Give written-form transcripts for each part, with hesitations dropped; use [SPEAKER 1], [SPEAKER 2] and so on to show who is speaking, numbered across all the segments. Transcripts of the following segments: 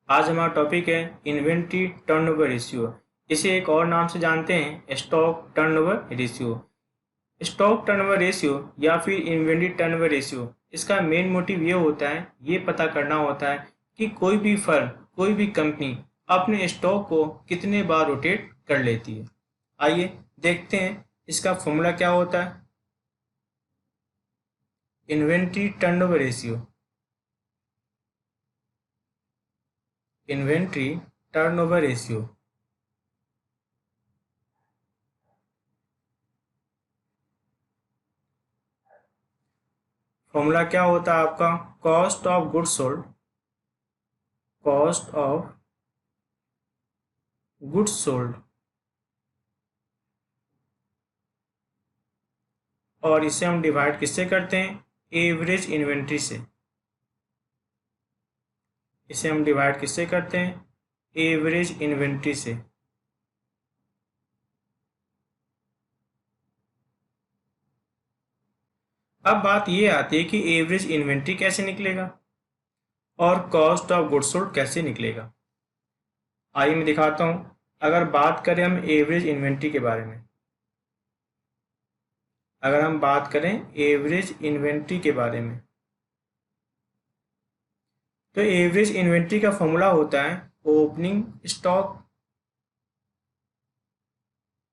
[SPEAKER 1] आज हमारा टॉपिक है इन्वेंट्री टर्नओवर रेशियो। इसे एक और नाम से जानते हैं stock turnover ratio. Stock turnover ratio या फिर इन्वेंट्री टर्नओवर रेशियो, इसका मेन मोटिव ये होता है, ये पता करना होता है कि कोई भी फर्म, कोई भी कंपनी अपने स्टॉक को कितने बार रोटेट कर लेती है। आइए देखते हैं इसका फॉर्मूला क्या होता है। Inventory turnover ratio, inventory turnover ratio formula क्या होता है आपका, cost of goods sold, cost of goods sold, और इसे हम डिवाइड किससे करते हैं, एवरेज इन्वेंट्री से। इसे हम डिवाइड किससे करते हैं, एवरेज इन्वेंट्री से। अब बात ये आती है कि एवरेज इन्वेंट्री कैसे निकलेगा और कॉस्ट ऑफ गुड्स सोल्ड कैसे निकलेगा। आइए मैं दिखाता हूं। अगर बात करें हम एवरेज इन्वेंट्री के बारे में, अगर हम बात करें एवरेज इन्वेंट्री के बारे में, तो एवरेज इन्वेंट्री का फॉर्मूला होता है opening stock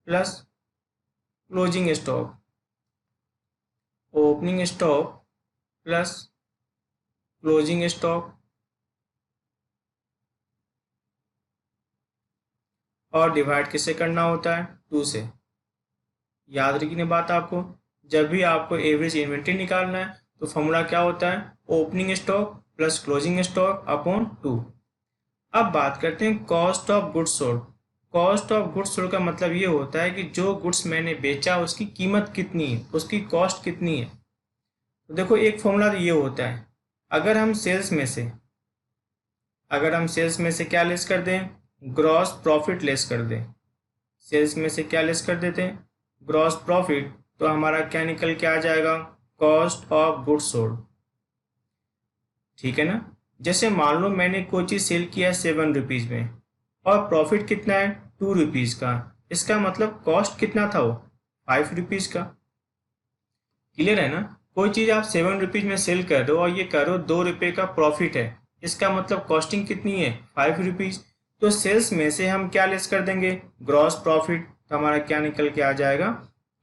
[SPEAKER 1] plus closing stock. Opening stock plus closing stock, और डिवाइड किससे करना होता है, 2 से। याद रखिए बात आपको, जब भी आपको एवरेज इन्वेंट्री निकालना है तो फॉर्मूला क्या होता है, opening stock plus closing stock upon 2। अब बात करते हैं cost of goods sold. Cost of goods sold का मतलब ये होता है कि जो गुड्स मैंने बेचा उसकी कीमत कितनी है, उसकी कॉस्ट कितनी है। तो देखो एक फॉर्मूला तो ये होता है, अगर हम सेल्स में से, अगर हम सेल्स में से क्या लेस कर दें, ग्रॉस प्रॉफिट लेस कर दें। सेल्स में से क्या लेस कर देते हैं, ग्रॉस प्रॉफिट, तो हमारा क्या निकल के आ जाएगा, कॉस्ट ऑफ गुड्स सोल्ड। ठीक है ना। जैसे मान लो मैंने कोई चीज़ सेल किया है 7 रुपीज़ में और प्रॉफिट कितना है, 2 रुपीज़ का। इसका मतलब कॉस्ट कितना था वो, 5 रुपीज़ का। क्लियर है ना। कोई चीज़ आप 7 रुपीज़ में सेल कर रहे हो और ये कर रहे हो 2 रुपये का प्रॉफिट है, इसका मतलब कॉस्टिंग कितनी है, 5 रुपीज़। तो सेल्स में से हम क्या लेस कर देंगे, ग्रॉस प्रॉफिट, तो हमारा क्या निकल के आ जाएगा,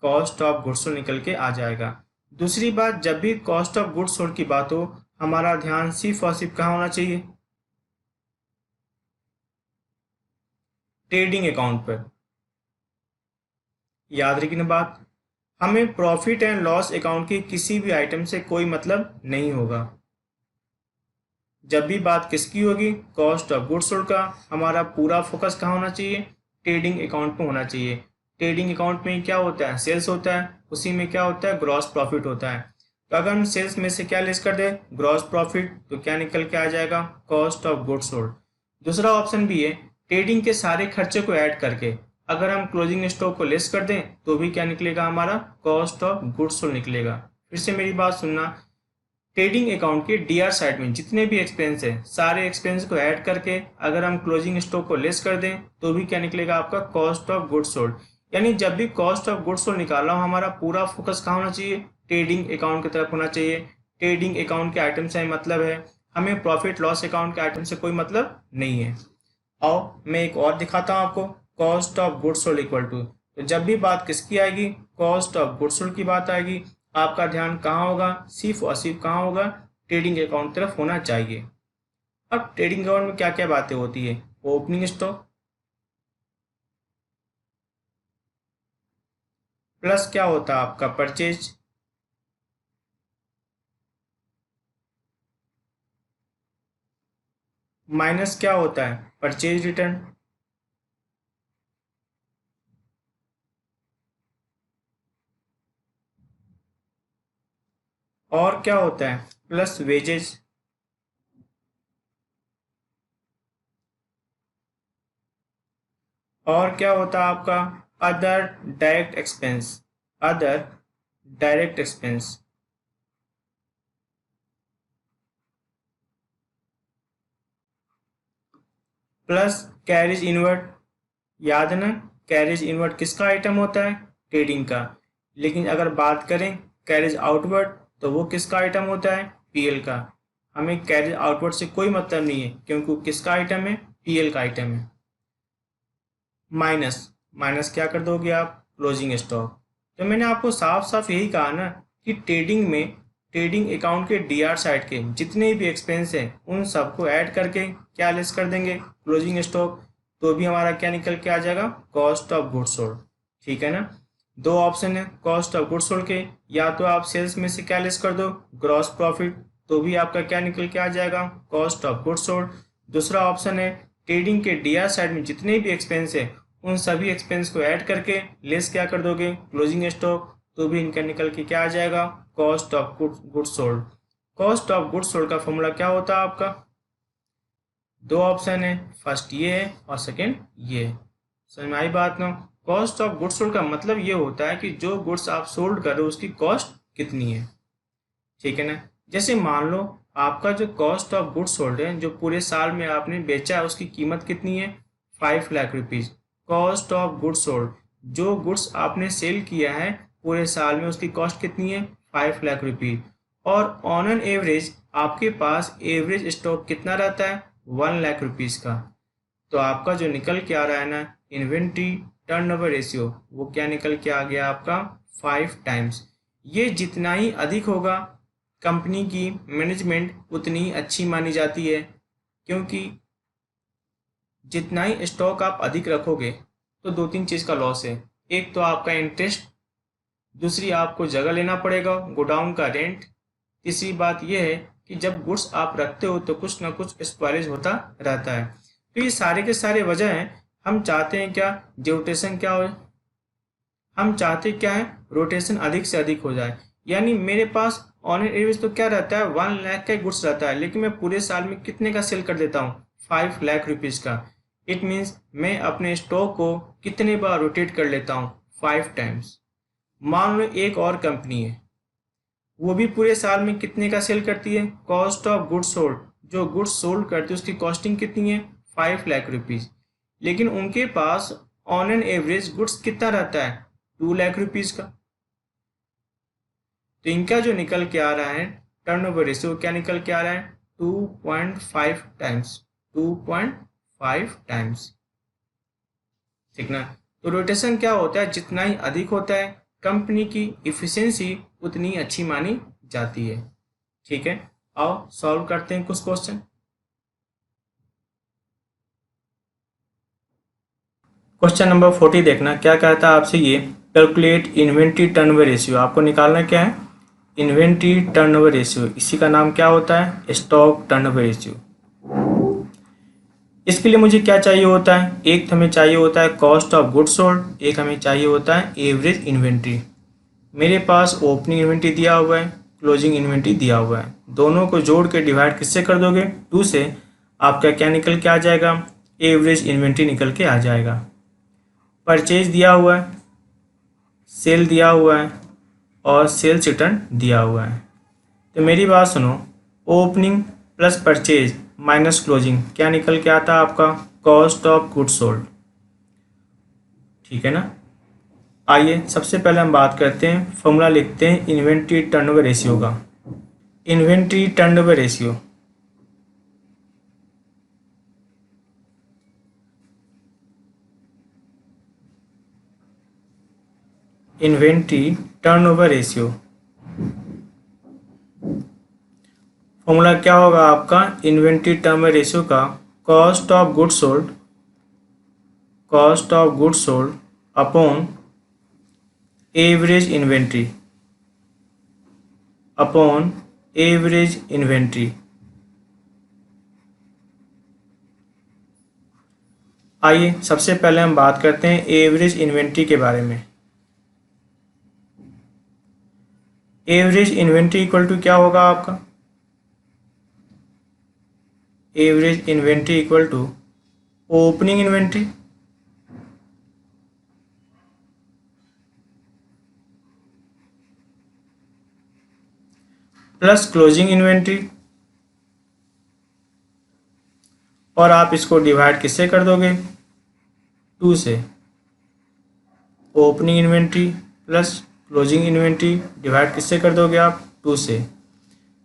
[SPEAKER 1] कॉस्ट ऑफ गुड्स सोल्ड निकल के आ जाएगा। दूसरी बात, जब भी कॉस्ट ऑफ गुड्स सोल्ड की बात हो, हमारा ध्यान सिर्फ और सिर्फ कहाँ होना चाहिए, ट्रेडिंग अकाउंट पर। याद रखिए बात, हमें प्रॉफिट एंड लॉस अकाउंट की किसी भी आइटम से कोई मतलब नहीं होगा। जब भी बात किसकी होगी, कॉस्ट ऑफ गुड्स सोल्ड का, हमारा पूरा फोकस कहाँ होना चाहिए, ट्रेडिंग अकाउंट में होना चाहिए। ट्रेडिंग अकाउंट में क्या होता है, सेल्स होता है, उसी में क्या होता है, ग्रॉस प्रॉफिट होता है। तो अगर हम सेल्स में से क्या लेस कर दें, ग्रॉस प्रॉफिट, तो क्या निकल के आ जाएगा, कॉस्ट ऑफ गुड्स सोल्ड। दूसरा ऑप्शन भी है, ट्रेडिंग के सारे खर्चे को ऐड करके अगर हम क्लोजिंग स्टॉक को लेस कर दें तो भी क्या निकलेगा, हमारा कॉस्ट ऑफ गुड्स सोल्ड निकलेगा। फिर से मेरी बात सुनना, ट्रेडिंग अकाउंट के डीआर साइड में जितने भी एक्सपेंस है, सारे एक्सपेंस को ऐड करके अगर हम क्लोजिंग स्टॉक को लेस कर दें तो भी क्या निकलेगा, आपका कॉस्ट ऑफ गुड्स सोल्ड। यानी जब भी कॉस्ट ऑफ गुड्स सोल्ड निकाल रहा हूँ, हमारा पूरा फोकस कहाँ होना चाहिए, ट्रेडिंग अकाउंट की तरफ होना चाहिए। ट्रेडिंग अकाउंट के आइटम से मतलब है, हमें प्रॉफिट लॉस अकाउंट के आइटम से कोई मतलब नहीं है। आओ मैं एक और दिखाता हूँ आपको, cost of goods sold equal to, तो जब भी बात किसकी आएगी, कॉस्ट ऑफ गुड्स सोल्ड की बात आएगी, आपका ध्यान कहाँ होगा, सिर्फ और सिर्फ कहाँ होगा, ट्रेडिंग अकाउंट तरफ होना चाहिए। अब ट्रेडिंग अकाउंट में क्या क्या बातें होती है, ओपनिंग स्टॉक प्लस क्या होता है आपका परचेज, माइनस क्या होता है, परचेज रिटर्न, और क्या होता है, प्लस वेजेस, और क्या होता है आपका, other direct expense, other direct expense. Plus carriage inward, याद है ना, कैरेज इनवर्ड किसका आइटम होता है? ट्रेडिंग का। लेकिन अगर बात करें कैरेज आउटवर्ड तो वो किसका आइटम होता है? पीएल का। हमें कैरेज आउटवर्ड से कोई मतलब नहीं है क्योंकि वो किसका आइटम है? पीएल का आइटम है। माइनस, माइनस क्या कर दोगे आप? Closing stock. तो मैंने आपको साफ साफ यही कहा ना कि ट्रेडिंग में ट्रेडिंग अकाउंट के डीआर साइड के जितने भी एक्सपेंस हैं उन सबको ऐड करके क्या लेस कर देंगे? Closing stock. तो भी हमारा क्या निकल के आ जाएगा? Cost of goods sold. ठीक है ना। दो ऑप्शन है कॉस्ट ऑफ गुड्स सोल्ड के, या तो आप सेल्स में से क्या लेस कर दो? Gross profit. तो भी आपका क्या निकल के आ जाएगा? Cost of goods sold. दूसरा ऑप्शन है ट्रेडिंग के डीआर साइड में जितने भी एक्सपेंस है उन सभी एक्सपेंस को ऐड करके लेस क्या कर दोगे? Closing stock. तो भी इनका निकल के क्या आ जाएगा? Cost of goods sold. Cost of goods sold का फॉर्मूला क्या होता है आपका? दो ऑप्शन है, फर्स्ट ये है और सेकंड ये है। समझ में आई बात ना? कॉस्ट ऑफ गुड्स सोल्ड का मतलब ये होता है कि जो गुड्स आप सोल्ड कर रहे हो उसकी कॉस्ट कितनी है। ठीक है ना। जैसे मान लो आपका जो कॉस्ट ऑफ गुड्स सोल्ड है, जो पूरे साल में आपने बेचा है उसकी कीमत कितनी है? 5,00,000 rupees. Cost of goods sold, जो गुड्स आपने सेल किया है पूरे साल में उसकी कॉस्ट कितनी है? 5,00,000 रुपीज़। और ऑन एन एवरेज आपके पास एवरेज स्टॉक कितना रहता है? 1,00,000 रुपीज़ का। तो आपका जो निकल के आ रहा है ना इन्वेंट्री टर्नओवर रेशियो, वो क्या निकल के आ गया आपका? 5 टाइम्स। ये जितना ही अधिक होगा कंपनी की मैनेजमेंट उतनी ही अच्छी मानी जाती है, क्योंकि जितना ही स्टॉक आप अधिक रखोगे तो दो तीन चीज़ का लॉस है। एक तो आपका इंटरेस्ट, दूसरी आपको जगह लेना पड़ेगा, गोडाउन का रेंट। तीसरी बात यह है कि जब गुड्स आप रखते हो तो कुछ ना कुछ स्पॉइलेज होता रहता है। तो ये सारे के सारे वजह हैं। हम चाहते हैं क्या? रोटेशन क्या हो, हम चाहते क्या है? रोटेशन अधिक से अधिक हो जाए। यानी मेरे पास ऑन एवरेज तो क्या रहता है? 1,00,000 का गुड्स रहता है, लेकिन मैं पूरे साल में कितने का सेल कर देता हूँ? 5,00,000 रुपीज़ का। इट मीन्स मैं अपने स्टॉक को कितने बार रोटेट कर लेता हूँ? 5 टाइम्स। मान लो एक और कंपनी है, वो भी पूरे साल में कितने का सेल करती है? कॉस्ट ऑफ गुड्स सोल्ड, जो गुड्स सोल्ड करती है उसकी कॉस्टिंग कितनी है? 5,00,000 रुपीज़। लेकिन उनके pass on an average goods कितना रहता है? 2,00,000 रुपीज़ का। तो इनका जो निकल के आ रहा है टर्नओवर रेशियो, क्या निकल के आ रहा है? 2.5 टाइम्स। 2.5 टाइम्स। ठीक ना। तो रोटेशन क्या होता है? जितना ही अधिक होता है कंपनी की इफिशिएंसी उतनी अच्छी मानी जाती है। ठीक है, आओ सॉल्व करते हैं कुछ क्वेश्चन। क्वेश्चन नंबर 40 देखना क्या कहता है आपसे। ये कैलकुलेट इन्वेंट्री टर्नओवर रेशियो, आपको निकालना क्या है? इन्वेंट्री टर्नओवर रेशियो, इसी का नाम क्या होता है? Stock turnover ratio. इसके लिए मुझे क्या चाहिए होता है? एक हमें चाहिए होता है कॉस्ट ऑफ गुड्स सोल्ड, एक हमें चाहिए होता है एवरेज इन्वेंट्री। मेरे पास ओपनिंग इन्वेंट्री दिया हुआ है, क्लोजिंग इन्वेंट्री दिया हुआ है। दोनों को जोड़ के डिवाइड किससे कर दोगे? 2 से। आपका क्या निकल के आ जाएगा? एवरेज इन्वेंट्री निकल के आ जाएगा। परचेज दिया हुआ है, सेल दिया हुआ है और सेल्स रिटर्न दिया हुआ है। तो मेरी बात सुनो, opening plus purchase minus closing क्या निकल के आता है आपका? Cost of goods sold. ठीक है ना। आइए सबसे पहले हम बात करते हैं, फॉर्मूला लिखते हैं इन्वेंट्री टर्नओवर रेशियो का। Inventory turnover ratio, inventory turnover ratio formula क्या होगा आपका? इन्वेंट्री टर्नओवर रेशियो का cost of goods sold, cost of goods sold upon average inventory, upon average inventory. आइए सबसे पहले हम बात करते हैं एवरेज इन्वेंट्री के बारे में। एवरेज इन्वेंट्री इक्वल टू क्या होगा आपका? Average inventory equal to opening inventory plus closing inventory और आप इसको डिवाइड किससे कर दोगे, 2 से। Opening inventory plus closing inventory divide किससे कर दोगे आप, 2 से।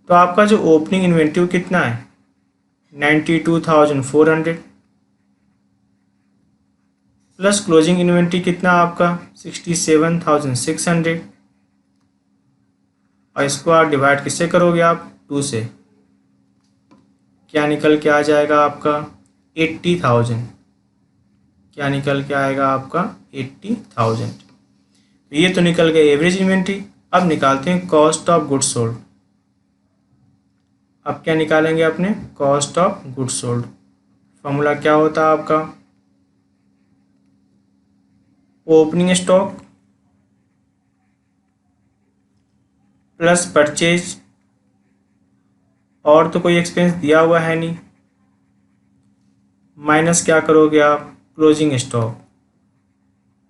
[SPEAKER 1] तो आपका जो ओपनिंग इन्वेंट्री कितना है, 92,400 प्लस क्लोजिंग इन्वेंट्री कितना आपका 67,600, और इसको आप डिवाइड किससे करोगे आप, 2 से। क्या निकल के आ जाएगा आपका 80,000, क्या निकल के आएगा आपका 80,000। तो ये तो निकल गया एवरेज इन्वेंट्री। अब निकालते हैं कॉस्ट ऑफ गुड्स सोल्ड। अब क्या निकालेंगे अपने, cost of goods sold. Formula क्या होता है आपका, ओपनिंग स्टॉक प्लस परचेज, और तो कोई एक्सपेंस दिया हुआ है नहीं, माइनस क्या करोगे आप, क्लोजिंग स्टॉक,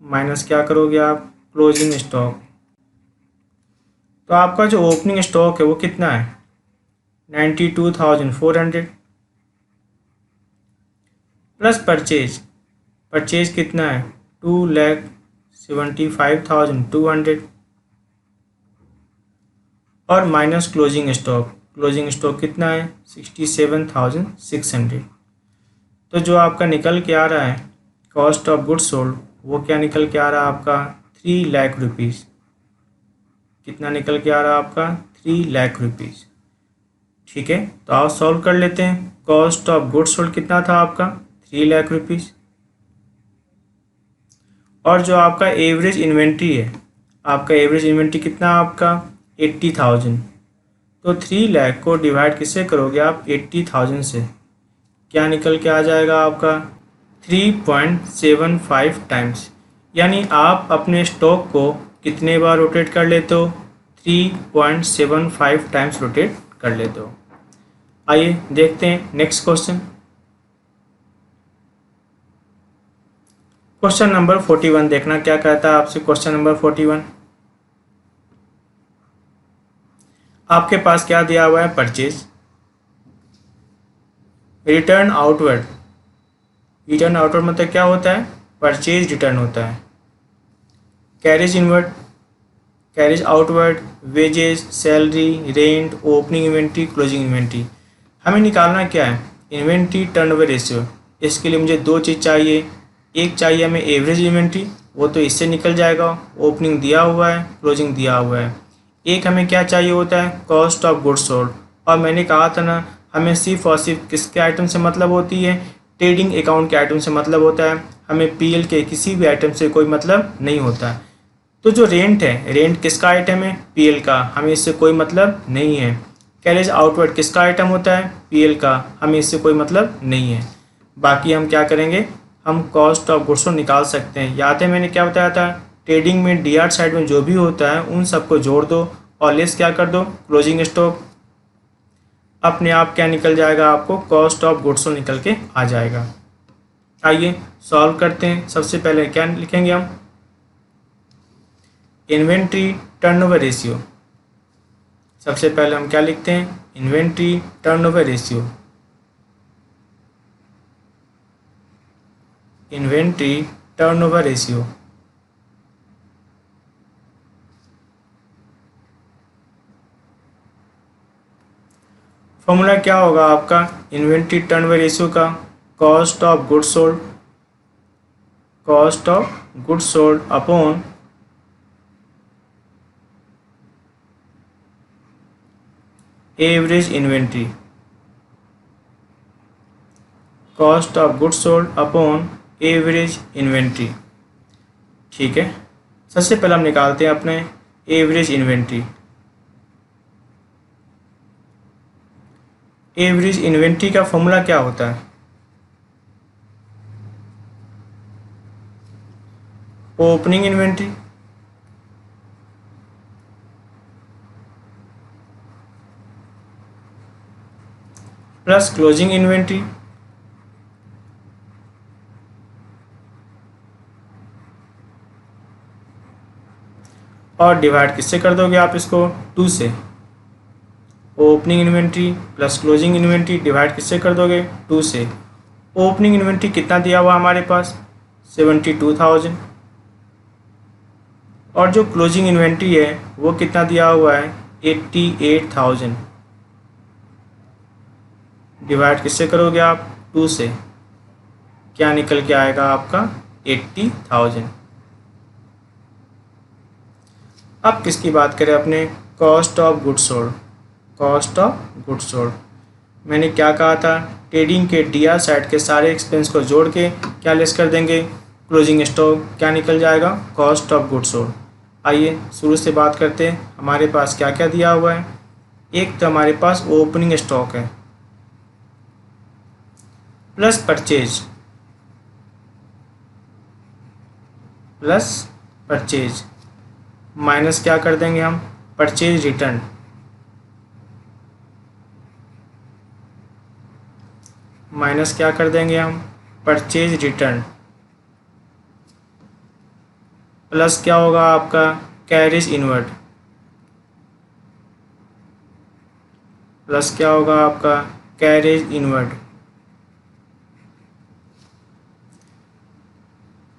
[SPEAKER 1] माइनस क्या करोगे आप, क्लोजिंग स्टॉक। तो आपका जो ओपनिंग स्टॉक है वो कितना है, 92,400 प्लस परचेज, परचेज कितना है 2,75,200 और minus closing stock, closing stock कितना है 67,600। तो जो आपका निकल के आ रहा है कॉस्ट ऑफ गुड्स सोल्ड, वो क्या निकल के आ रहा है आपका 3 लाख रुपीज़। कितना निकल के आ रहा है आपका 3 लाख रुपीज़। ठीक है, तो आप सॉल्व कर लेते हैं। कॉस्ट ऑफ गुड्स सोल्ड कितना था आपका 3 लाख रुपीज़, और जो आपका एवरेज इन्वेंट्री है, आपका एवरेज इन्वेंट्री कितना आपका 80,000। तो 3 लाख को डिवाइड किससे करोगे आप 80,000 से, क्या निकल के आ जाएगा आपका 3.75 टाइम्स। यानी आप अपने स्टॉक को कितने बार रोटेट कर लेते हो, 3.75 टाइम्स रोटेट कर लेते हो। आइए देखते हैं नेक्स्ट क्वेश्चन। क्वेश्चन नंबर 41 देखना क्या कहता है आपसे। क्वेश्चन नंबर 41, आपके पास क्या दिया हुआ है, purchase, return outward. Return outward मतलब क्या होता है, परचेज रिटर्न होता है। Carriage inward, carriage outward, wages, salary, rent, opening inventory, closing inventory. हमें निकालना क्या है, इन्वेंट्री टर्नओवर रेशियो। इसके लिए मुझे 2 चीज़ चाहिए, एक चाहिए हमें एवरेज इन्वेंट्री, वो तो इससे निकल जाएगा, ओपनिंग दिया हुआ है, क्लोजिंग दिया हुआ है। एक हमें क्या चाहिए होता है, कॉस्ट ऑफ गुड्स सोल्ड। और मैंने कहा था ना, हमें सिर्फ और सिर्फ किसके आइटम से मतलब होती है, ट्रेडिंग अकाउंट के आइटम से मतलब होता है, हमें पीएल के किसी भी आइटम से कोई मतलब नहीं होता है। तो जो रेंट है, रेंट किसका आइटम है, पीएल का, हमें इससे कोई मतलब नहीं है। कैरेज आउटवर्ड किसका आइटम होता है, पीएल का, हमें इससे कोई मतलब नहीं है। बाकी हम क्या करेंगे, हम कॉस्ट ऑफ गुड्स निकाल सकते हैं। याद है मैंने क्या बताया था, ट्रेडिंग में डीआर साइड में जो भी होता है उन सबको जोड़ दो और लेस क्या कर दो, क्लोजिंग स्टॉक। अपने आप क्या निकल जाएगा, आपको कॉस्ट ऑफ गुड्स निकल के आ जाएगा। आइए सॉल्व करते हैं। सबसे पहले क्या लिखेंगे हम, इन्वेंट्री टर्नओवर रेशियो। सबसे पहले हम क्या लिखते हैं, inventory turnover ratio. Inventory turnover ratio, formula क्या होगा आपका इन्वेंट्री टर्नओवर रेशियो का, cost of goods sold, cost of goods sold upon average inventory, cost of goods sold upon average inventory. ठीक है, सबसे पहले हम निकालते हैं अपने एवरेज इन्वेंट्री। एवरेज इन्वेंट्री का फॉर्मूला क्या होता है, opening inventory plus closing inventory और डिवाइड किससे कर दोगे आप इसको, 2 से। Opening inventory plus closing inventory divide किससे कर दोगे, 2 से। ओपनिंग इन्वेंट्री कितना दिया हुआ हमारे पास 72,000 और जो क्लोजिंग इन्वेंट्री है वो कितना दिया हुआ है 88,000। डिवाइड किससे करोगे आप 2 से, क्या निकल के आएगा आपका 80,000। अब किसकी बात करें अपने cost of goods sold. Cost of goods sold मैंने क्या कहा था, ट्रेडिंग के डीआर साइड के सारे एक्सपेंस को जोड़ के क्या लेस कर देंगे क्लोजिंग स्टॉक, क्या निकल जाएगा कॉस्ट ऑफ गुड्स सोल्ड। आइए शुरू से बात करते हैं हमारे पास क्या क्या दिया हुआ है। एक तो हमारे पास ओपनिंग स्टॉक है प्लस परचेज माइनस क्या कर देंगे हम परचेज रिटर्न, माइनस क्या कर देंगे हम परचेज रिटर्न, प्लस क्या होगा आपका कैरेज इनवर्ड, प्लस क्या होगा आपका कैरेज इनवर्ड,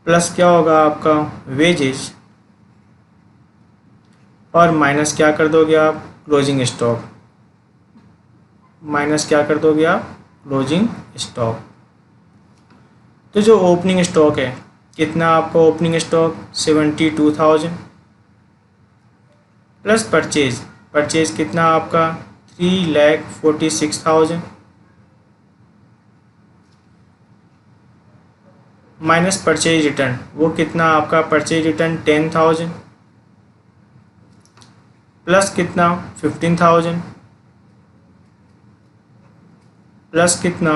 [SPEAKER 1] प्लस क्या होगा आपका वेजेस और माइनस क्या कर दोगे आप क्लोजिंग स्टॉक, माइनस क्या कर दोगे आप क्लोजिंग स्टॉक। तो जो ओपनिंग स्टॉक है कितना आपका ओपनिंग स्टॉक 72,000 प्लस परचेज कितना आपका 3,46,000 माइनस परचेज रिटर्न वो कितना आपका परचेज रिटर्न 10,000 प्लस कितना 15,000 प्लस कितना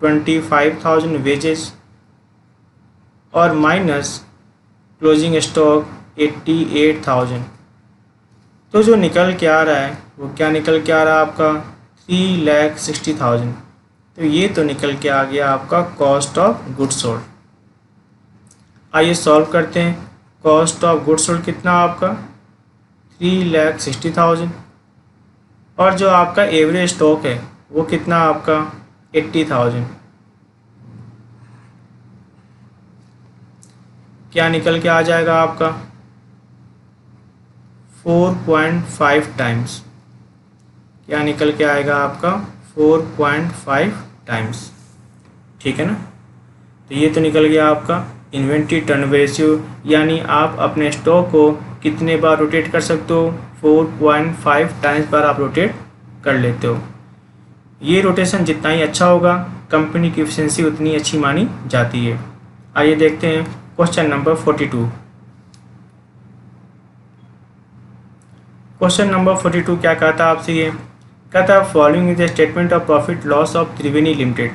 [SPEAKER 1] 25,000 वेजेस और माइनस क्लोजिंग स्टॉक 88,000। तो जो निकल के आ रहा है वो क्या निकल के आ रहा है आपका 3,60,000। तो ये तो निकल के आ गया आपका कॉस्ट ऑफ गुड्स सोल्ड। आइए सॉल्व करते हैं। कॉस्ट ऑफ गुड्स सोल्ड कितना आपका 3,60,000 और जो आपका एवरेज स्टॉक है वो कितना आपका 80,000। क्या निकल के आ जाएगा आपका 4.5 टाइम्स, क्या निकल के आएगा आपका 4.5 टाइम्स। ठीक है ना। तो ये तो निकल गया आपका इन्वेंट्री टर्नओवर रेशियो, यानी आप अपने स्टॉक को कितने बार रोटेट कर सकते हो 4.5 टाइम्स बार आप रोटेट कर लेते हो। ये रोटेशन जितना ही अच्छा होगा कंपनी की एफिशिएंसी उतनी अच्छी मानी जाती है। आइए देखते हैं क्वेश्चन नंबर 42। क्वेश्चन नंबर 42 क्या कहता है आपसे, ये कहता है following is the statement of profit loss of Triveni limited.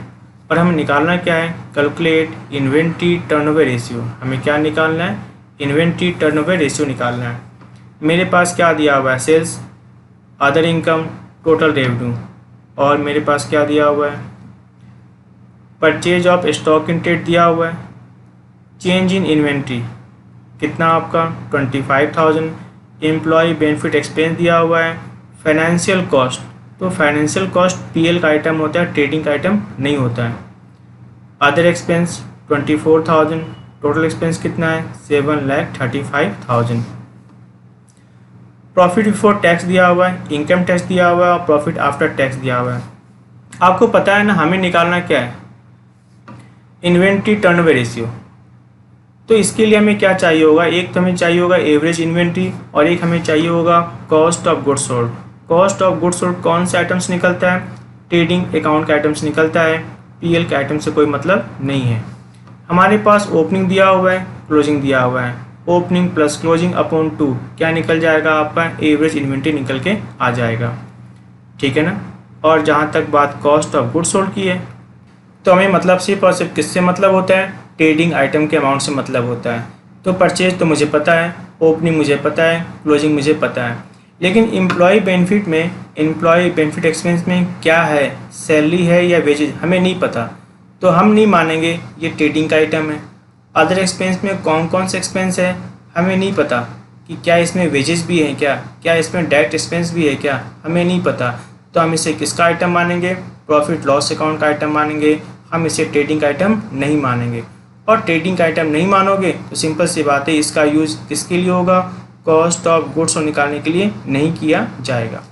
[SPEAKER 1] और हमें निकालना क्या है कैलकुलेट इन्वेंट्री टर्नओवर रेशियो। हमें क्या निकालना है इन्वेंट्री टर्नओवर रेशियो निकालना है। मेरे पास क्या दिया हुआ है sales, other income, total revenue और मेरे पास क्या दिया हुआ है purchase of stock in trade दिया हुआ है। चेंज इन इन्वेंट्री कितना आपका 25,000। एम्प्लॉय बेनिफिट एक्सपेंस दिया हुआ है। फाइनेंशियल कॉस्ट, तो फाइनेंशियल कॉस्ट पीएल का आइटम होता है, ट्रेडिंग का आइटम नहीं होता है। Other expense 24,000। टोटल एक्सपेंस कितना है 7,35,000। प्रॉफिट बिफोर टैक्स दिया हुआ है, इनकम टैक्स दिया हुआ है और प्रॉफिट आफ्टर टैक्स दिया हुआ है। आपको पता है ना हमें निकालना क्या है इन्वेंट्री टर्नओवर रेशियो। तो इसके लिए हमें क्या चाहिए होगा, एक तो हमें चाहिए होगा एवरेज इन्वेंट्री और एक हमें चाहिए होगा cost of goods sold. Cost of goods sold कौन से आइटम्स निकलता है ट्रेडिंग अकाउंट का आइटम्स निकलता है, पीएल के आइटम से कोई मतलब नहीं है। हमारे पास ओपनिंग दिया हुआ है, क्लोजिंग दिया हुआ है। ओपनिंग प्लस क्लोजिंग अपॉन 2 क्या निकल जाएगा आपका एवरेज इन्वेंट्री निकल के आ जाएगा। ठीक है ना। और जहाँ तक बात कॉस्ट ऑफ गुड्स सोल्ड की है तो हमें मतलब सिर्फ और सिर्फ किससे मतलब होता है ट्रेडिंग आइटम के अमाउंट से मतलब होता है। तो परचेज तो मुझे पता है, ओपनिंग मुझे पता है, क्लोजिंग मुझे पता है, लेकिन एम्प्लॉय बेनिफिट में एम्प्लॉय बेनिफिट एक्सपेंस में क्या है सैलरी है या वेजेज हमें नहीं पता, तो हम नहीं मानेंगे ये ट्रेडिंग का आइटम है। अदर एक्सपेंस में कौन कौन से एक्सपेंस है हमें नहीं पता कि क्या इसमें वेजेस भी हैं, क्या इसमें डायरेक्ट एक्सपेंस भी है क्या, हमें नहीं पता। तो हम इसे किसका आइटम मानेंगे प्रॉफिट लॉस अकाउंट का आइटम मानेंगे। हम इसे ट्रेडिंग आइटम नहीं मानेंगे। और ट्रेडिंग आइटम नहीं मानोगे तो सिंपल सी बात है, इसका यूज़ किसके लिए होगा, कॉस्ट ऑफ गुड्स सोल्ड निकालने के लिए नहीं किया जाएगा।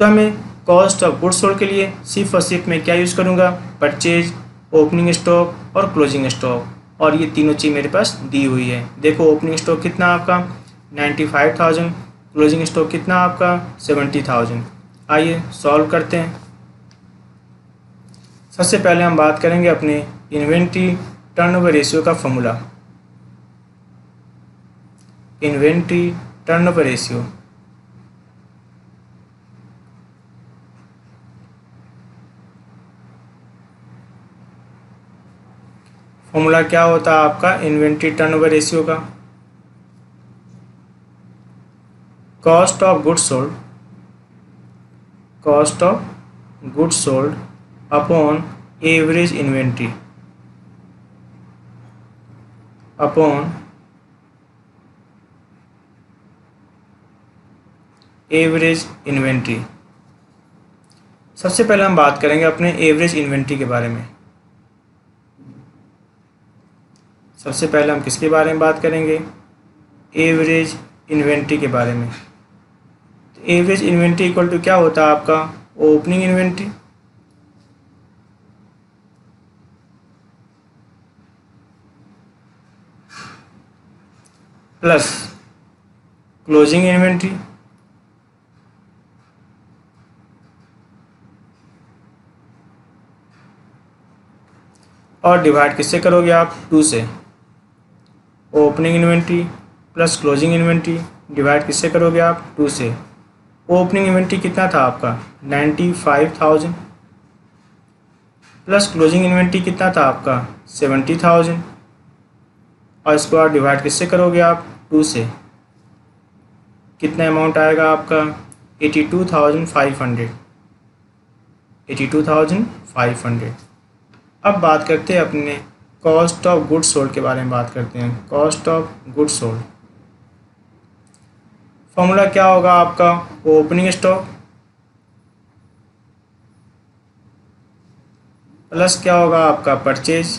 [SPEAKER 1] तो हमें कॉस्ट ऑफ गुड्स सोल्ड के लिए सिर्फ और सिर्फ मैं क्या यूज़ करूँगा, परचेज, ओपनिंग स्टॉक और क्लोजिंग स्टॉक। और ये तीनों चीज़ मेरे पास दी हुई है। देखो ओपनिंग स्टॉक कितना आपका 95,000, क्लोजिंग स्टॉक कितना आपका 70,000। आइए सॉल्व करते हैं। सबसे पहले हम बात करेंगे अपने इन्वेंट्री टर्नओवर रेशियो का formula. Inventory turnover ratio formula क्या होता है आपका इन्वेंट्री टर्नओवर रेशियो का, cost of goods sold, cost of goods sold upon average inventory, upon average inventory. सबसे पहले हम बात करेंगे अपने एवरेज इन्वेंट्री के बारे में। सबसे पहले हम किसके बारे में बात करेंगे, एवरेज इन्वेंट्री के बारे में। तो एवरेज इन्वेंट्री इक्वल टू क्या होता है आपका, opening inventory plus closing inventory और डिवाइड किससे करोगे आप, 2 से। Opening inventory plus closing inventory divide किससे करोगे आप, 2 से। ओपनिंग इन्वेंट्री कितना था आपका 95,000 प्लस क्लोजिंग इन्वेंट्री कितना था आपका 70,000 और इसको आप डिवाइड किससे करोगे आप, 2 से। कितना अमाउंट आएगा आपका 82,500, 82,500। अब बात करते हैं अपने कॉस्ट ऑफ गुड्स सोल्ड के बारे में बात करते हैं। Cost of goods sold formula क्या होगा आपका, ओपनिंग स्टॉक प्लस क्या होगा आपका परचेज,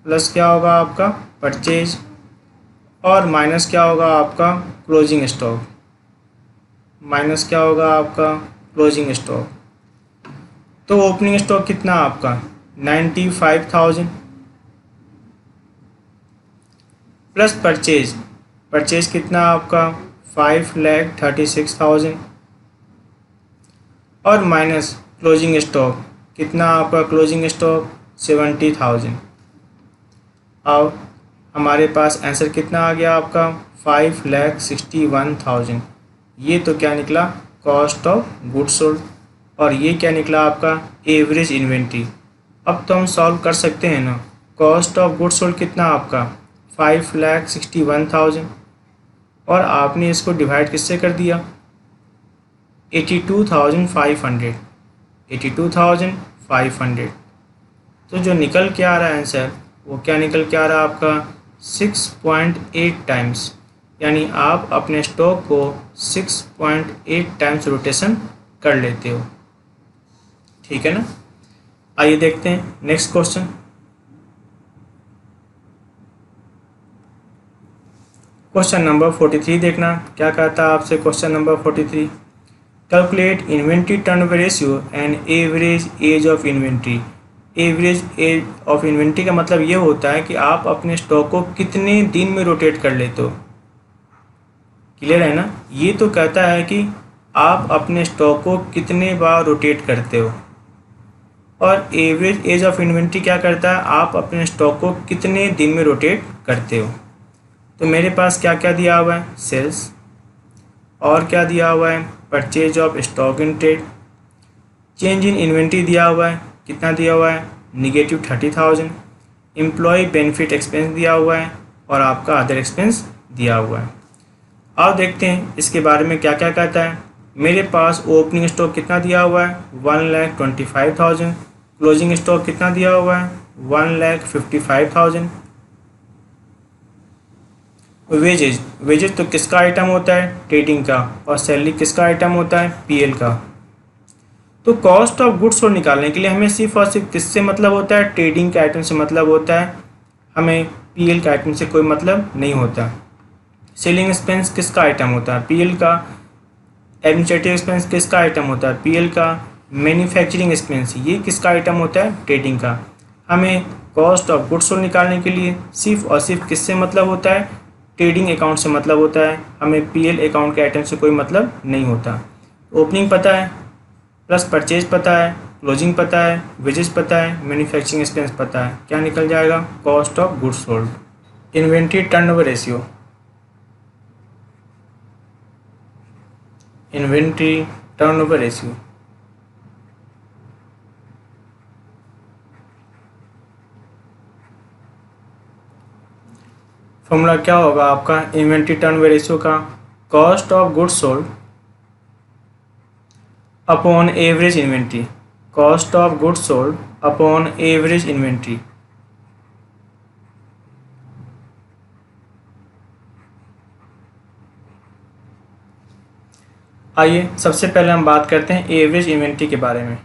[SPEAKER 1] प्लस क्या होगा आपका परचेज और माइनस क्या होगा आपका क्लोजिंग स्टॉक, माइनस क्या होगा आपका क्लोजिंग स्टॉक। तो ओपनिंग स्टॉक कितना आपका 95,000 प्लस परचेज, परचेज कितना आपका 5,36,000 और माइनस क्लोजिंग स्टॉक कितना आपका क्लोजिंग स्टॉक 70,000। अब हमारे पास आंसर कितना आ गया आपका 5,61,000। ये तो क्या निकला, कॉस्ट ऑफ गुड्स सोल्ड। और ये क्या निकला आपका एवरेज इन्वेंट्री। अब तो हम सॉल्व कर सकते हैं ना, कॉस्ट ऑफ गुड्स सोल्ड कितना आपका 5,61,000 और आपने इसको डिवाइड किससे कर दिया 82,500, 82,500। तो जो निकल के आ रहा है आंसर वो क्या निकल के आ रहा है आपका 6.8 टाइम्स, यानी आप अपने स्टॉक को 6.8 टाइम्स रोटेशन कर लेते हो। ठीक है ना। आइए देखते हैं नेक्स्ट क्वेश्चन। क्वेश्चन नंबर 43 देखना क्या कहता है आपसे। Question number 43, calculate inventory turnover ratio and average age of inventory. Average age of inventory का मतलब ये होता है कि आप अपने स्टॉक को कितने दिन में रोटेट कर लेते हो। क्लियर है ना। ये तो कहता है कि आप अपने स्टॉक को कितने बार रोटेट करते हो, और एवरेज एज ऑफ इन्वेंट्री क्या करता है, आप अपने स्टॉक को कितने दिन में रोटेट करते हो। तो मेरे पास क्या क्या दिया हुआ है, सेल्स, और क्या दिया हुआ है purchase of stock in trade. Change in inventory दिया हुआ है, कितना दिया हुआ है -30,000। एम्प्लॉय बेनिफिट एक्सपेंस दिया हुआ है और आपका अदर एक्सपेंस दिया हुआ है। आओ देखते हैं इसके बारे में क्या क्या कहता है। मेरे पास ओपनिंग स्टॉक कितना दिया हुआ है 1,25,000। क्लोजिंग स्टॉक कितना दिया हुआ है 1,55,000। वेजेज, वेजेज तो किसका आइटम होता है, ट्रेडिंग का, और सैलरी किसका आइटम होता है, पीएल का। तो कॉस्ट ऑफ गुड्स सोल्ड निकालने के लिए हमें सिर्फ और सिर्फ किससे मतलब होता है, ट्रेडिंग के आइटम से मतलब होता है, हमें पीएल के आइटम से कोई मतलब नहीं होता। सेलिंग एक्सपेंस किसका आइटम होता है, पीएल का। एडमिनिस्ट्रेटिव एक्सपेंस किसका आइटम होता है, पीएल का। मैन्युफैक्चरिंग एक्सपेंस ये किसका आइटम होता है, ट्रेडिंग का। हमें कॉस्ट ऑफ गुड्स सोल्ड निकालने के लिए सिर्फ और सिर्फ किससे मतलब होता है, ट्रेडिंग अकाउंट से मतलब होता है, हमें पीएल अकाउंट के आइटम से कोई मतलब नहीं होता। ओपनिंग पता है, प्लस परचेज पता है, क्लोजिंग पता है, वेजेस पता है, मैन्युफैक्चरिंग एक्सपेंस पता है, क्या निकल जाएगा, cost of goods sold. Inventory turnover ratio, inventory turnover ratio formula क्या होगा आपका इन्वेंट्री टर्नओवर रेशियो का, cost of goods sold upon average inventory, cost of goods sold upon average inventory. आइए सबसे पहले हम बात करते हैं एवरेज इन्वेंट्री के बारे में।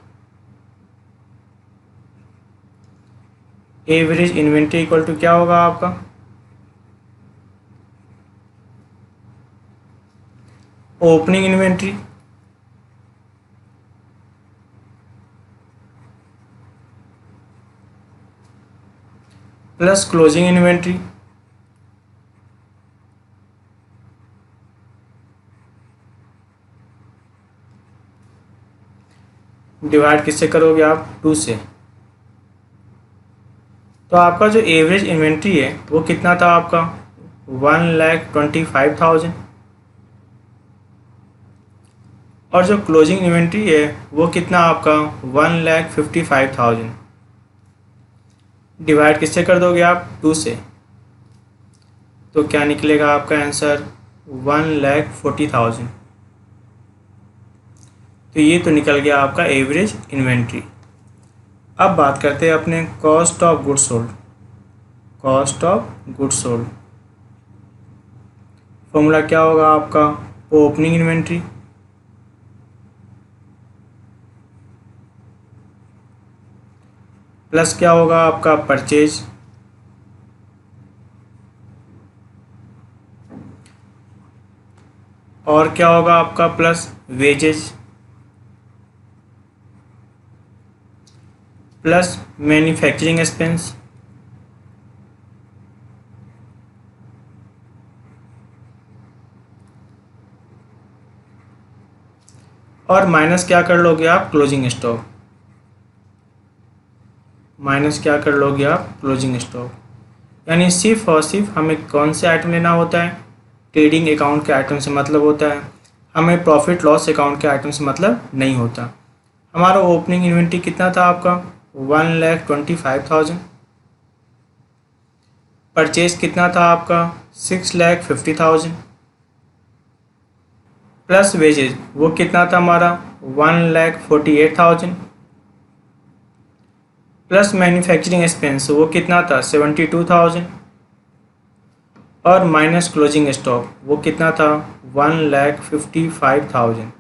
[SPEAKER 1] एवरेज इन्वेंट्री इक्वल टू क्या होगा आपका, opening inventory plus closing inventory divide किससे करोगे आप, 2 से। तो आपका जो एवरेज इन्वेंट्री है वो कितना था आपका, 1,25,000। और जो क्लोजिंग इन्वेंट्री है वो कितना आपका 1,55,000। डिवाइड किससे कर दोगे आप, 2 से। तो क्या निकलेगा आपका आंसर, 1,40,000। तो ये तो निकल गया आपका एवरेज इन्वेंट्री। अब बात करते हैं अपने cost of goods sold. Cost of goods sold formula क्या होगा आपका, ओपनिंग इन्वेंट्री प्लस क्या होगा आपका परचेज और क्या होगा आपका plus wages plus manufacturing expense और माइनस क्या कर लोगे आप, क्लोजिंग स्टॉक। माइनस क्या कर लोगे आप, क्लोजिंग स्टॉक। यानी सिर्फ और सिर्फ हमें कौन से आइटम लेना होता है, ट्रेडिंग अकाउंट के आइटम से मतलब होता है, हमें प्रॉफिट लॉस अकाउंट के आइटम से मतलब नहीं होता। हमारा ओपनिंग इन्वेंट्री कितना था आपका, 1,25,000। परचेज कितना था आपका, 6,50,000 प्लस वेजेज वो कितना था हमारा, 1,48,000 प्लस मैन्युफैक्चरिंग एक्सपेंस वो कितना था, 72,000 और माइनस क्लोजिंग स्टॉक वो कितना था, 1,55,000।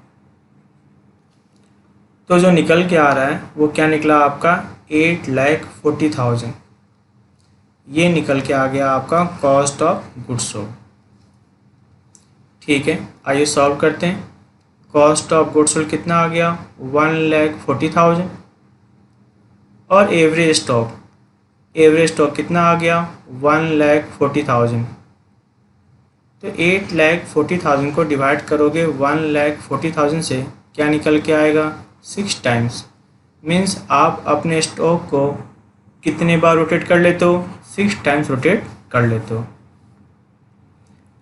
[SPEAKER 1] तो जो निकल के आ रहा है वो क्या निकला आपका, 8,40,000। ये निकल के आ गया आपका कॉस्ट ऑफ गुड्स सोल्ड। ठीक है, आइए सॉल्व करते हैं। कॉस्ट ऑफ गुड्स सोल्ड कितना आ गया, 1,40,000 और एवरेज स्टॉक कितना आ गया, 1,40,000। तो 8,40,000 को डिवाइड करोगे 1,40,000 से, क्या निकल के आएगा, 6 टाइम्स। मीन्स आप अपने स्टॉक को कितने बार रोटेट कर लेते हो, 6 टाइम्स रोटेट कर लेते हो।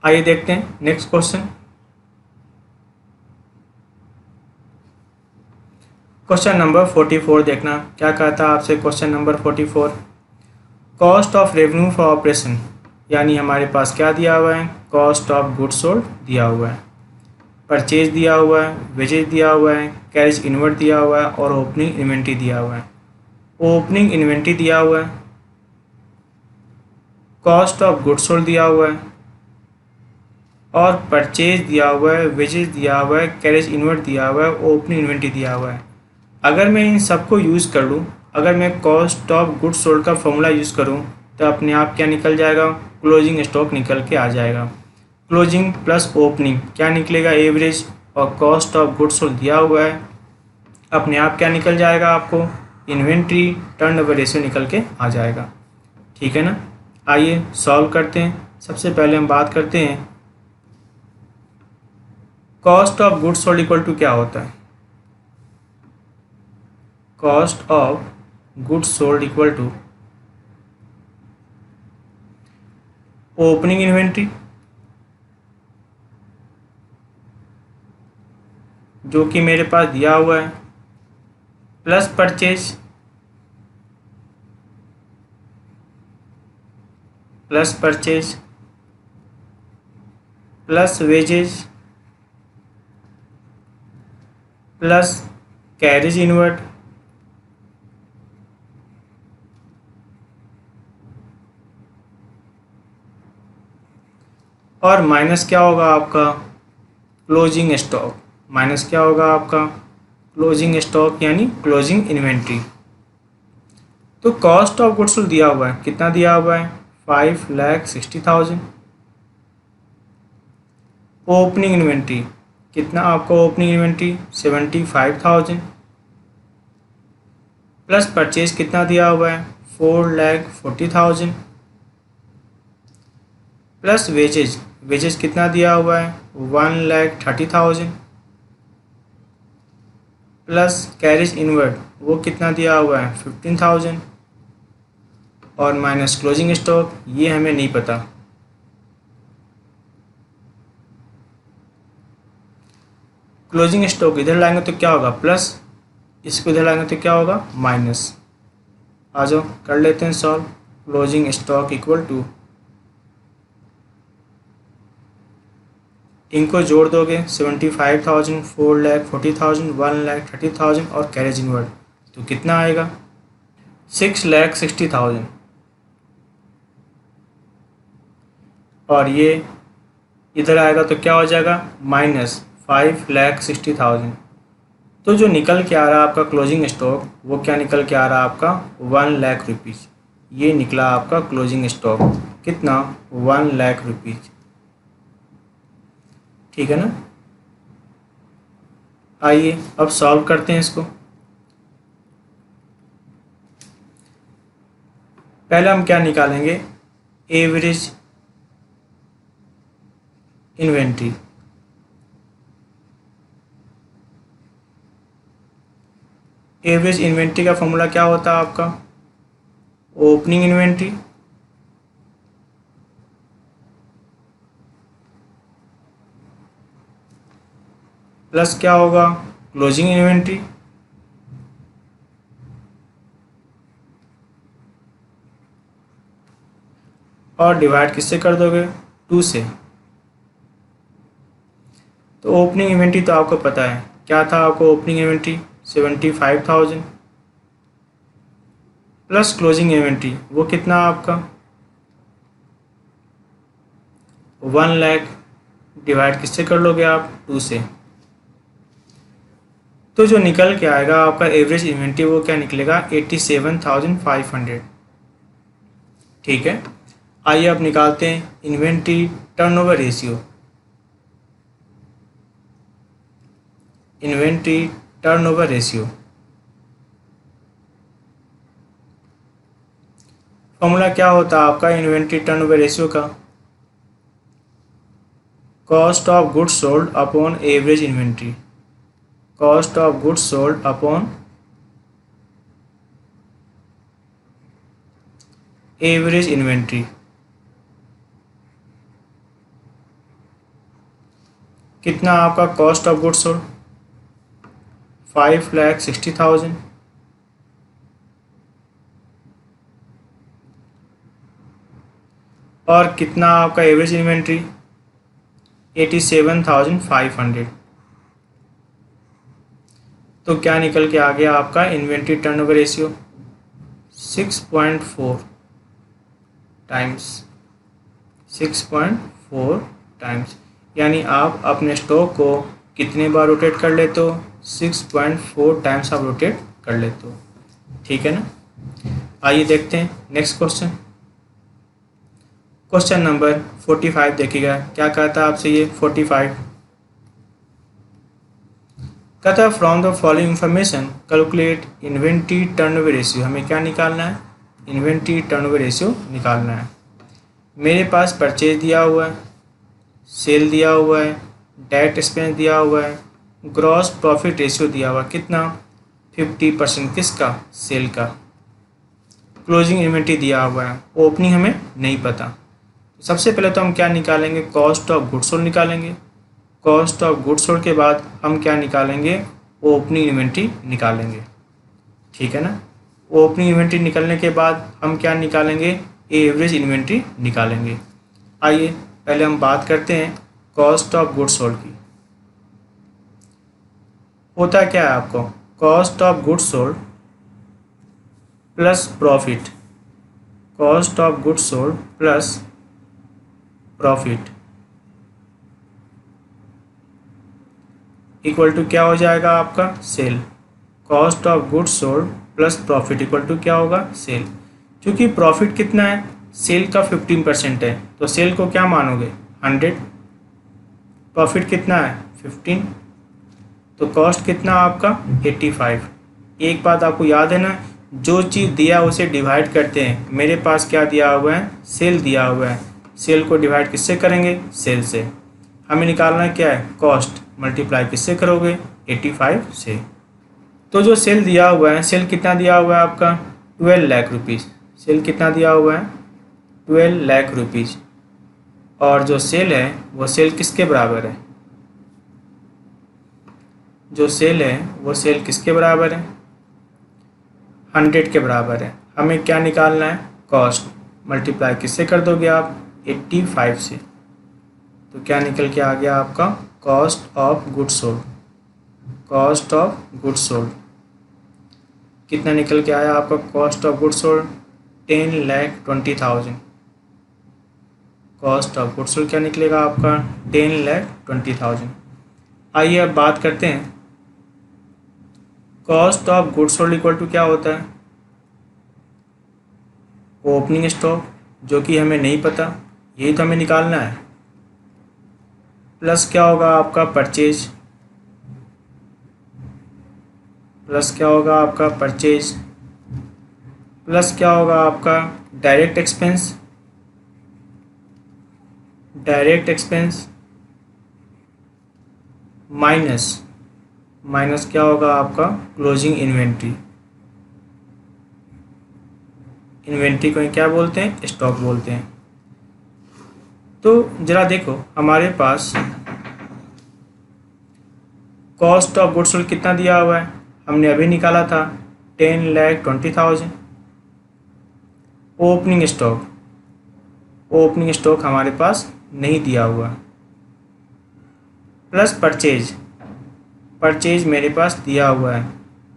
[SPEAKER 1] आइए देखते हैं नेक्स्ट क्वेश्चन। क्वेश्चन नंबर 44 देखना क्या कहता है आपसे। Question number 44, cost of revenue for operation, यानी हमारे पास क्या दिया हुआ है, कॉस्ट ऑफ गुड्स सोल्ड दिया हुआ है, परचेज दिया हुआ है, वेजेज दिया हुआ है, कैश इनवर्ट दिया हुआ है और ओपनिंग इन्वेंट्री दिया हुआ है। ओपनिंग इन्वेंट्री दिया हुआ है, कॉस्ट ऑफ गुड्स सोल्ड दिया हुआ है और परचेज दिया हुआ है, वेजेज दिया हुआ है, कैश इनवर्ट दिया हुआ है, ओपनिंग इन्वेंट्री दिया हुआ है। अगर मैं इन सबको यूज़ कर लूँ, अगर मैं कॉस्ट ऑफ गुड्स सोल्ड का फॉर्मूला यूज़ करूँ तो अपने आप क्या निकल जाएगा, क्लोजिंग स्टॉक निकल के आ जाएगा। क्लोजिंग प्लस ओपनिंग क्या निकलेगा, एवरेज, और कॉस्ट ऑफ गुड्स सोल्ड दिया हुआ है, अपने आप क्या निकल जाएगा आपको, इन्वेंट्री टर्नओवर रेशियो निकल के आ जाएगा। ठीक है ना। आइए सॉल्व करते हैं। सबसे पहले हम बात करते हैं cost of goods sold equal to क्या होता है। Cost of goods sold equal to opening inventory जो कि मेरे पास दिया हुआ है, plus purchase plus wages plus carriage inward और माइनस क्या होगा आपका, क्लोजिंग स्टॉक। माइनस क्या होगा आपका, क्लोजिंग स्टॉक यानी क्लोजिंग इन्वेंट्री। तो कॉस्ट ऑफ गुड्स दिया हुआ है, कितना दिया हुआ है, 5,60,000। ओपनिंग इन्वेंट्री कितना आपका, ओपनिंग इन्वेंट्री 75,000 प्लस परचेज कितना दिया हुआ है, 4,40,000 प्लस वेजेज कितना दिया हुआ है, 1,30,000 प्लस कैरेज इनवर्ड वो कितना दिया हुआ है, 15,000 और माइनस क्लोजिंग स्टॉक ये हमें नहीं पता। क्लोजिंग स्टॉक इधर लाएंगे तो क्या होगा, प्लस, इसको इधर लाएंगे तो क्या होगा, माइनस। आ जाओ कर लेते हैं solve. Closing stock equal to, इनको जोड़ दोगे 75,000, 4,40,000, 1,30,000 और कैरेज इनवर्ड तो कितना आएगा, 6,60,000 और ये इधर आएगा तो क्या हो जाएगा, माइनस 5,60,000। तो जो निकल के आ रहा है आपका क्लोजिंग स्टॉक वो क्या निकल के आ रहा है आपका, 1,00,000 रुपीज़। ये निकला आपका क्लोजिंग स्टॉक कितना, 1,00,000 रुपीज़। ठीक है ना। आइए अब सॉल्व करते हैं इसको। पहले हम क्या निकालेंगे, एवरेज इन्वेंट्री। एवरेज इन्वेंट्री का फॉर्मूला क्या होता है आपका, ओपनिंग इन्वेंट्री प्लस क्या होगा, क्लोजिंग इन्वेंट्री और डिवाइड किससे कर दोगे, 2 से। तो ओपनिंग इन्वेंट्री तो आपको पता है क्या था, आपको opening inventory 75,000 plus closing inventory वो कितना आपका, 1,00,000 डिवाइड किससे कर लोगे आप, 2 से। तो जो निकल के आएगा आपका एवरेज इन्वेंट्री वो क्या निकलेगा, 87,500। ठीक है। आइए अब निकालते हैं inventory turnover ratio. Inventory turnover ratio formula क्या होता है आपका इन्वेंट्री टर्नओवर रेशियो का, cost of goods sold upon average inventory. Cost of goods sold upon average inventory. कितना आपका कॉस्ट ऑफ गुड्स सोल्ड, 5,60,000 और कितना आपका एवरेज इन्वेंट्री, 87,500। तो क्या निकल के आ गया आपका inventory turnover ratio, 6.4 times. 6.4 times यानी आप अपने स्टॉक को कितने बार रोटेट कर लेते हो, 6.4 टाइम्स आप रोटेट कर लेते हो, ठीक है ना। आइए देखते हैं नेक्स्ट क्वेश्चन। क्वेश्चन नंबर 45 देखिएगा, क्या कहता है आपसे ये 45। कहता है from the following information calculate inventory turnover ratio. हमें क्या निकालना है, इन्वेंट्री टर्नओवर रेशियो निकालना है। मेरे पास परचेज दिया हुआ है, सेल दिया हुआ है, डायरेक्ट एक्सपेंस दिया हुआ है, ग्रॉस प्रॉफिट रेशियो दिया हुआ कितना 50%, किसका, सेल का। क्लोजिंग इन्वेंट्री दिया हुआ है, ओपनिंग हमें नहीं पता। सबसे पहले तो हम क्या निकालेंगे, कॉस्ट ऑफ गुड्स सोल्ड निकालेंगे। कॉस्ट ऑफ गुड्स सोल्ड के बाद हम क्या निकालेंगे, ओपनिंग इन्वेंट्री निकालेंगे, ठीक है ना। ओपनिंग इन्वेंट्री निकलने के बाद हम क्या निकालेंगे, एवरेज इन्वेंट्री निकालेंगे। आइए पहले हम बात करते हैं कॉस्ट ऑफ गुड्स सोल्ड की। होता क्या है आपको, cost of goods sold plus profit, cost of goods sold plus profit equal to क्या हो जाएगा आपका, sale. Cost of goods sold plus profit equal to क्या होगा, सेल। क्योंकि प्रॉफिट कितना है, सेल का 15% है, तो सेल को क्या मानोगे 100, प्रॉफिट कितना है 15, तो कॉस्ट कितना आपका 85। एक बात आपको याद है ना, जो चीज़ दिया उसे डिवाइड करते हैं। मेरे पास क्या दिया हुआ है, सेल दिया हुआ है, सेल को डिवाइड किससे करेंगे, सेल से। हमें निकालना क्या है, कॉस्ट मल्टीप्लाई किससे करोगे, 85 से। तो जो सेल दिया हुआ है, सेल कितना दिया हुआ है आपका 12 लाख रुपीज़, सेल कितना दिया हुआ है 12 लाख रुपीज़। और जो सेल है वो सेल किसके बराबर है, जो सेल है वो सेल किसके बराबर है, 100 के बराबर है। हमें क्या निकालना है, कॉस्ट मल्टीप्लाई किससे कर दोगे आप 85 से, तो क्या निकल के आ गया आपका cost of goods sold. Cost of goods sold कितना निकल के आया आपका, cost of goods sold 10,20,000। Cost of goods sold क्या निकलेगा आपका 10,20,000। आइए अब बात करते हैं cost of goods sold equal to क्या होता है, ओपनिंग स्टॉक, जो कि हमें नहीं पता, यही तो हमें निकालना है। प्लस क्या होगा आपका परचेज, प्लस क्या होगा आपका परचेज, प्लस क्या होगा आपका direct expense, direct expense minus क्या होगा आपका क्लोजिंग इन्वेंट्री। इन्वेंट्री को क्या बोलते हैं, स्टॉक बोलते हैं। तो जरा देखो हमारे पास कॉस्ट ऑफ गुड्स सोल्ड कितना दिया हुआ है, हमने अभी निकाला था 10,20,000। ओपनिंग स्टॉक, ओपनिंग स्टॉक हमारे पास नहीं दिया हुआ। प्लस परचेज, परचेज मेरे पास दिया हुआ है,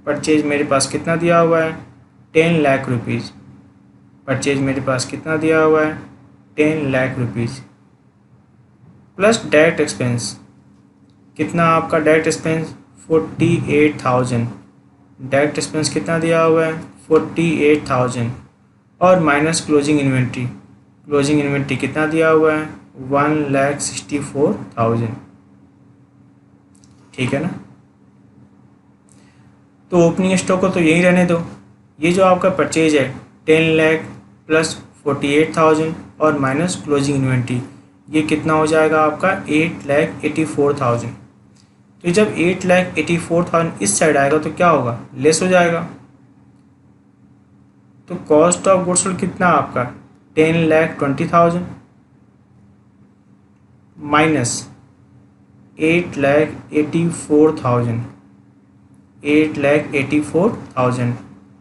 [SPEAKER 1] परचेज मेरे पास कितना दिया हुआ है 10 लाख रुपीज़। परचेज मेरे पास कितना दिया हुआ है 10 lakh rupees. Plus direct expense, कितना आपका डायरेक्ट एक्सपेंस 48,000। डायरेक्ट एक्सपेंस कितना दिया हुआ है 48,000। और minus closing inventory, closing inventory कितना दिया हुआ है 1,64,000, ठीक है ना। तो ओपनिंग स्टॉक को तो यही रहने दो। ये जो आपका परचेज है 10 लाख प्लस 48,000 और माइनस क्लोजिंग इन्वेंट्री, ये कितना हो जाएगा आपका 8,84,000। तो जब 8,84,000 इस साइड आएगा तो क्या होगा, लेस हो जाएगा। तो कॉस्ट ऑफ गुड्स सोल्ड कितना आपका 10,20,000 माइनस 8,84,000, 8,84,000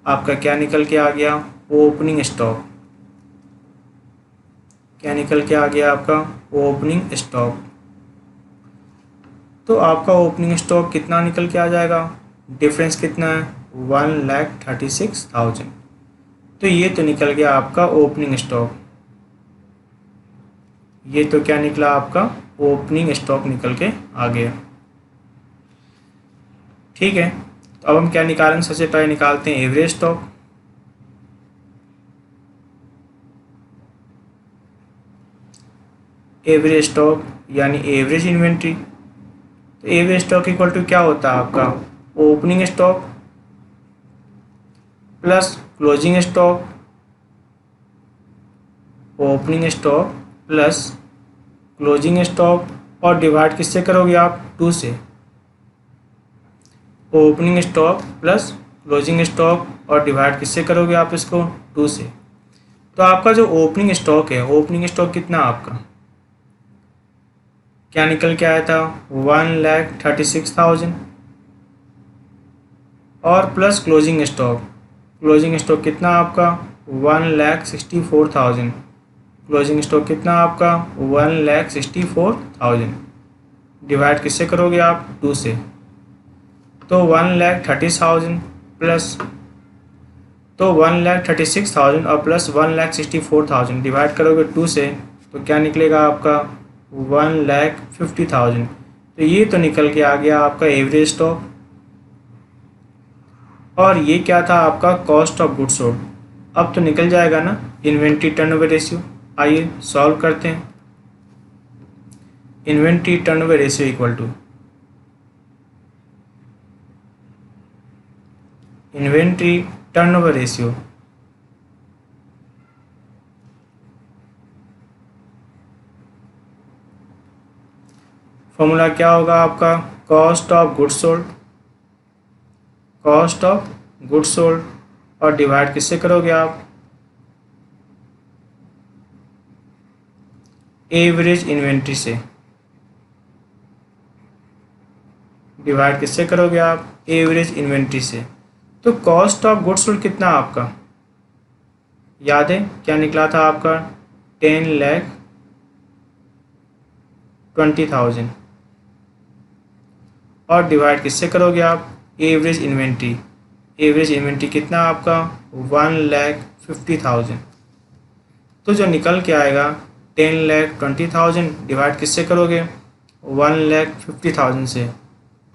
[SPEAKER 1] आपका क्या निकल के आ गया, ओपनिंग स्टॉक। क्या निकल के आ गया आपका ओपनिंग स्टॉक। तो आपका ओपनिंग स्टॉक कितना निकल के आ जाएगा, डिफरेंस कितना है 1,36,000। तो ये तो निकल गया आपका ओपनिंग स्टॉक, ये तो क्या निकला आपका ओपनिंग स्टॉक निकल के आ गया, ठीक है, तो अब हम क्या निकालेंगे, सबसे पहले निकालते हैं एवरेज स्टॉक। एवरेज स्टॉक यानी एवरेज इन्वेंट्री। तो एवरेज स्टॉक इक्वल टू क्या होता है आपका, opening stock plus closing stock, opening stock plus closing stock, और डिवाइड किससे करोगे आप, 2 से। Opening stock plus closing stock और डिवाइड किससे करोगे आप इसको, 2 से। तो आपका जो ओपनिंग स्टॉक है, ओपनिंग स्टॉक कितना आपका क्या निकल के आया था, 1,36,000, और plus closing stock, closing stock कितना आपका 1,64,000, क्लोजिंग स्टॉक कितना आपका 1,64,000, डिवाइड किससे करोगे आप, 2 से। तो 1,30,000 प्लस, तो 1,36,000 और प्लस 1,64,000 डिवाइड करोगे 2 से, तो क्या निकलेगा आपका 1,50,000। तो ये तो निकल के आ गया आपका एवरेज स्टॉक। और ये क्या था आपका कॉस्ट ऑफ गुड्स सोल्ड। अब तो निकल जाएगा ना इन्वेंट्री टर्नओवर रेशियो। आइए सॉल्व करते हैं। Inventory turnover ratio equal to inventory turnover ratio formula क्या होगा आपका, cost of goods sold, cost of goods sold, और डिवाइड किससे करोगे आप, एवरेज इन्वेंट्री से। डिवाइड किससे करोगे आप, एवरेज इन्वेंट्री से। तो कॉस्ट ऑफ गुड्स सोल्ड कितना आपका याद है, क्या निकला था आपका 10,20,000, और डिवाइड किससे करोगे आप, एवरेज इन्वेंट्री। एवरेज इन्वेंट्री कितना आपका 1,50,000। तो जो निकल के आएगा 10,20,000 डिवाइड किससे करोगे 1,50,000 से,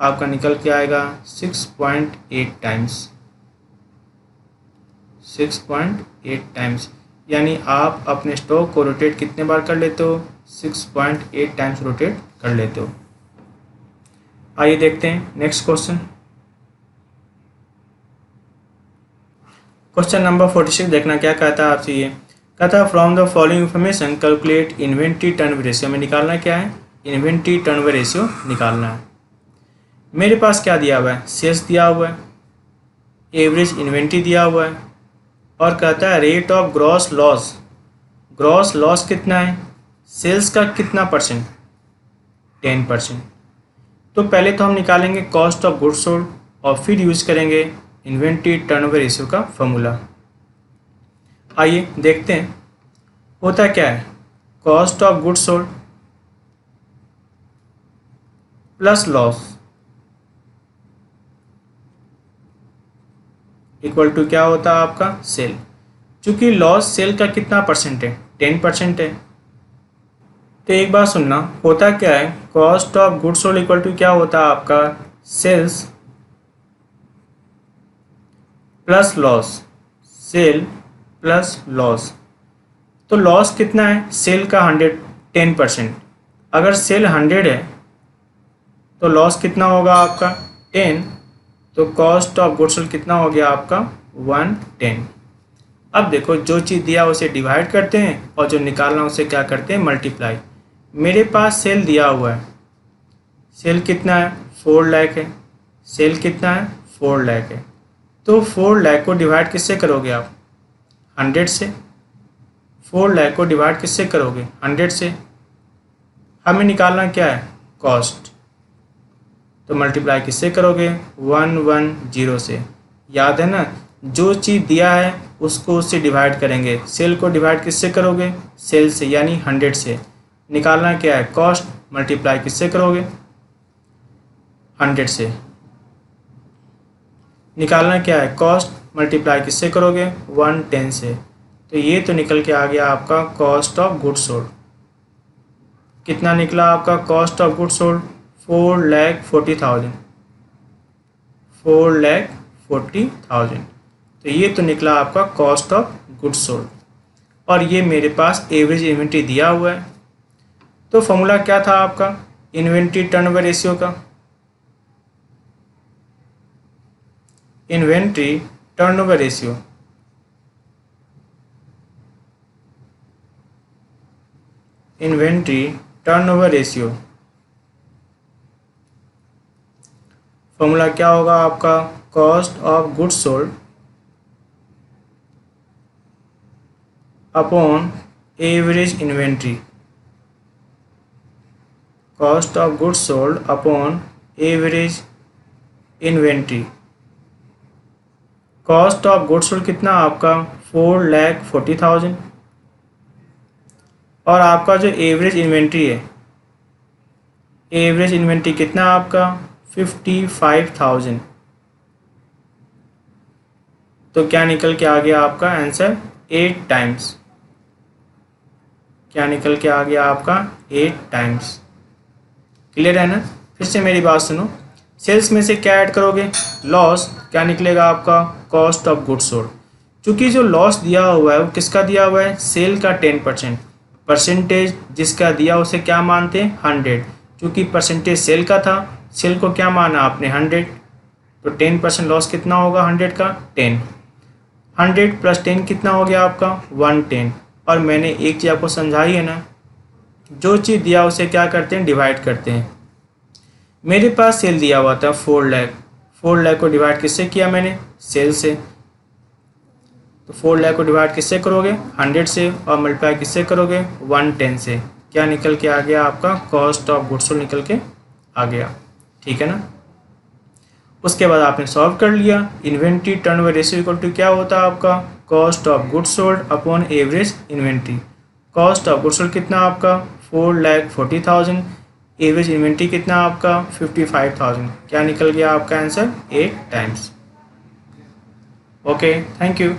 [SPEAKER 1] आपका निकल के आएगा 6.8 टाइम्स, 6.8 टाइम्स। यानी आप अपने स्टॉक को रोटेट कितने बार कर लेते हो, 6.8 टाइम्स रोटेट कर लेते हो। आइए देखते हैं नेक्स्ट क्वेश्चन। क्वेश्चन नंबर 46 देखना क्या कहता है आपसे। ये कहता है from the following information calculate inventory turnover ratio. में निकालना क्या है, इन्वेंट्री टर्नओवर रेशियो निकालना है। मेरे पास क्या दिया हुआ है, सेल्स दिया हुआ है, एवरेज इन्वेंट्री दिया हुआ है, और कहता है rate of gross loss. Gross loss कितना है, सेल्स का कितना परसेंट, 10%। तो पहले तो हम निकालेंगे कॉस्ट ऑफ गुड्स सोल्ड और फिर यूज करेंगे इन्वेंट्री टर्नओवर रेशियो का फॉर्मूला। आइए देखते हैं होता क्या है, cost of goods sold plus loss equal to क्या होता है आपका सेल। चूंकि लॉस सेल का कितना परसेंट है, 10% है। तो एक बात सुनना, होता क्या है, cost of goods sold equal to क्या होता है आपका sales plus loss, sale plus loss. तो लॉस कितना है, सेल का 10%। अगर सेल 100 है तो लॉस कितना होगा आपका 10, तो कॉस्ट ऑफ गुड्स सोल्ड कितना हो गया आपका 110। अब देखो जो चीज़ दिया उसे डिवाइड करते हैं और जो निकालना उसे क्या करते हैं मल्टीप्लाई। मेरे पास सेल दिया हुआ है, सेल कितना है 4 लाख है, सेल कितना है 4 लाख है। तो 4 लाख को डिवाइड किससे करोगे आप 100 से। 4 लाख को डिवाइड किससे करोगे 100 से। हमें निकालना क्या है कॉस्ट, तो मल्टीप्लाई किससे करोगे 110 से। याद है ना, जो चीज़ दिया है उसको उससे डिवाइड करेंगे। सेल को डिवाइड किससे करोगे सेल से यानी 100 से। निकालना क्या है कॉस्ट, मल्टीप्लाई किससे करोगे 100 से। निकालना क्या है कॉस्ट, मल्टीप्लाई किससे करोगे 110 से। तो ये तो निकल के आ गया आपका कॉस्ट ऑफ गुड्स सोल्ड। कितना निकला आपका कॉस्ट ऑफ गुड्स सोल्ड 4,40,000। 4,40,000। तो ये तो निकला आपका कॉस्ट ऑफ गुड्स सोल्ड, और ये मेरे पास एवरेज इन्वेंट्री दिया हुआ है। तो फॉर्मूला क्या था आपका इन्वेंट्री टर्नओवर रेशियो का? इन्वेंट्री टर्नओवर रेशियो फॉर्मूला क्या होगा आपका? Cost of goods sold upon average inventory. Cost of goods sold upon average inventory. Cost of goods sold कितना आपका? 4,40,000, और आपका जो एवरेज इन्वेंट्री है, एवरेज इन्वेंट्री कितना आपका? 55,000। तो क्या निकल के आ गया आपका आंसर? 8 टाइम्स। क्या निकल के आ गया आपका? 8 टाइम्स। क्लियर है ना? फिर से मेरी बात सुनो, सेल्स में से क्या ऐड करोगे? लॉस। क्या निकलेगा आपका? Cost of goods sold. चूँकि जो लॉस दिया हुआ है वो किसका दिया हुआ है? सेल का 10%। परसेंटेज जिसका दिया उसे क्या मानते हैं? 100। चूँकि परसेंटेज सेल का था, सेल को क्या माना आपने? 100। तो 10% लॉस कितना होगा 100 का? 10। 100 + 10 कितना हो गया आपका? 110। और मैंने एक चीज़ आपको समझाई है ना, जो चीज़ दिया उसे क्या करते हैं? डिवाइड करते हैं। मेरे पास सेल दिया हुआ था 4 लाख। 4 लाख को डिवाइड किससे किया मैंने? सेल से। तो 4 लाख को डिवाइड किससे करोगे? 100 से, और मल्टीप्लाई किससे करोगे? 110 से। क्या निकल के आ गया आपका? कॉस्ट ऑफ गुड्स सोल्ड निकल के आ गया। ठीक है ना? उसके बाद आपने सॉल्व कर लिया। Inventory turnover ratio equal to क्या होता है आपका? Cost of goods sold upon average inventory. Cost of goods sold कितना आपका? 4,40,000। एवरेज इन्वेंट्री कितना आपका? 55,000। क्या निकल गया आपका answer? 8 times. Okay, thank you.